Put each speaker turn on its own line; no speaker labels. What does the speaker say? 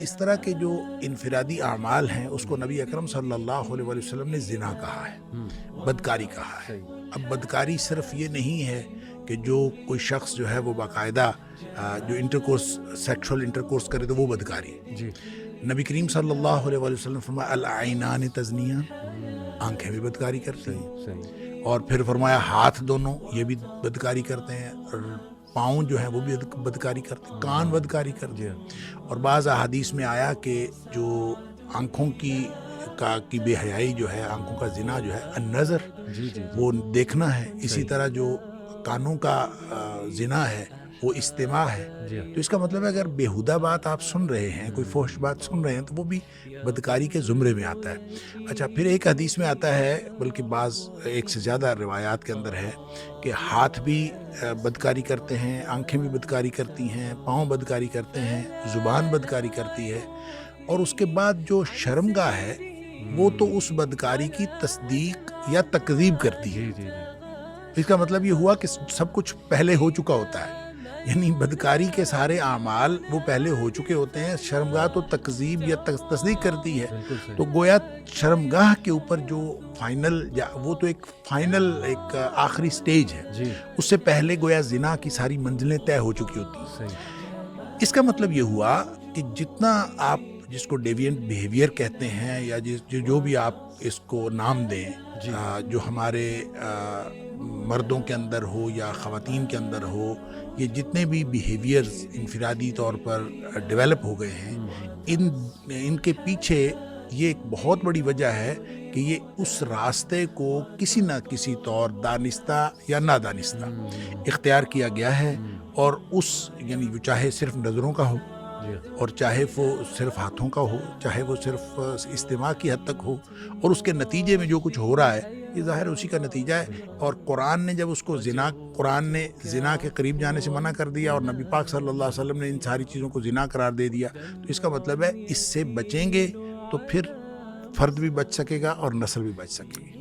اس طرح کے جو انفرادی اعمال ہیں اس کو نبی اکرم صلی اللہ علیہ وسلم نے زنا کہا ہے، بدکاری کہا ہے۔ اب بدکاری صرف یہ نہیں ہے کہ جو کوئی شخص جو ہے وہ باقاعدہ جو سیکشول انٹرکورس کرے تو وہ بدکاری ہے۔ نبی کریم صلی اللہ علیہ وسلم فرمایا العینان تزنیان، آنکھیں بھی بدکاری کرتی ہیں، اور پھر فرمایا ہاتھ دونوں یہ بھی بدکاری کرتے ہیں، اور پاؤں جو ہیں وہ بھی بدکاری کرتے ہیں، کان بدکاری کرتے ہیں۔ اور بعض احادیث میں آیا کہ جو آنکھوں کی بے حیائی جو ہے، آنکھوں کا زنا جو ہے النظر، وہ دیکھنا ہے، اسی طرح جو کانوں کا زنا ہے وہ استماع ہے۔ تو اس کا مطلب ہے اگر بیہودہ بات آپ سن رہے ہیں، کوئی فحش بات سن رہے ہیں، تو وہ بھی بدکاری کے زمرے میں آتا ہے۔ اچھا، پھر ایک حدیث میں آتا ہے، بلکہ بعض ایک سے زیادہ روایات کے اندر ہے کہ ہاتھ بھی بدکاری کرتے ہیں، آنکھیں بھی بدکاری کرتی ہیں، پاؤں بدکاری کرتے ہیں، زبان بدکاری کرتی ہے، اور اس کے بعد جو شرمگاہ ہے وہ تو اس بدکاری کی تصدیق یا تکذیب کرتی ہے۔ اس کا مطلب یہ ہوا کہ سب کچھ پہلے ہو چکا ہوتا ہے، یعنی بدکاری کے سارے اعمال وہ پہلے ہو چکے ہوتے ہیں، شرمگاہ تو تکذیب یا تصدیق کرتی ہے۔ تو گویا شرمگاہ کے اوپر جو فائنل، وہ تو ایک فائنل، ایک آخری سٹیج ہے، اس سے پہلے گویا زنا کی ساری منزلیں طے ہو چکی ہوتی ہیں۔ اس کا مطلب یہ ہوا کہ جتنا آپ جس کو ڈیوینٹ بیہیویئر کہتے ہیں، یا جو بھی آپ اس کو نام دیں، جو ہمارے مردوں کے اندر ہو یا خواتین کے اندر ہو، یہ جتنے بھی بیہیویئرز انفرادی طور پر ڈیولپ ہو گئے ہیں، ان کے پیچھے یہ ایک بہت بڑی وجہ ہے کہ یہ اس راستے کو کسی نہ کسی طور دانستہ یا نادانستہ اختیار کیا گیا ہے، اور یعنی وہ چاہے صرف نظروں کا ہو، اور چاہے وہ صرف ہاتھوں کا ہو، چاہے وہ صرف استماع کی حد تک ہو، اور اس کے نتیجے میں جو کچھ ہو رہا ہے یہ ظاہر اسی کا نتیجہ ہے۔ اور قرآن نے جب اس کو قرآن نے زنا کے قریب جانے سے منع کر دیا، اور نبی پاک صلی اللہ علیہ وسلم نے ان ساری چیزوں کو زنا قرار دے دیا، تو اس کا مطلب ہے اس سے بچیں گے تو پھر فرد بھی بچ سکے گا اور نسل بھی بچ سکے گی۔